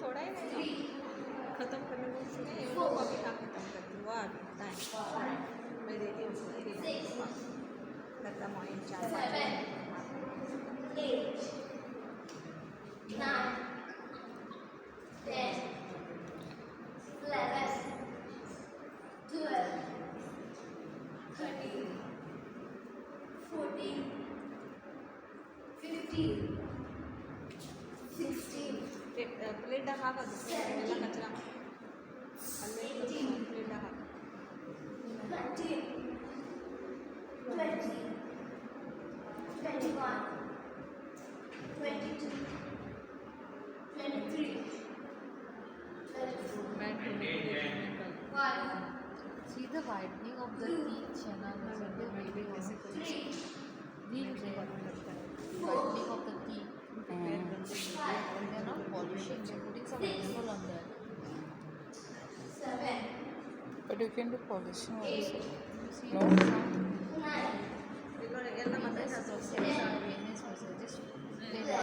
थोड़ा ही नहीं ख़त्म करने को नहीं वो अभी हाँ ख़त्म करती हूँ वो आ गया टाइम मैं देती हूँ उसको लगता मॉर्निंग 4 प्लेट ढका का मेरा कचरा प्लेट ढका 1. See the widening of the teeth channel. Widening of the teeth. They are not polishing. They are putting some enamel on that. But you can do polishing also. See No. the sound.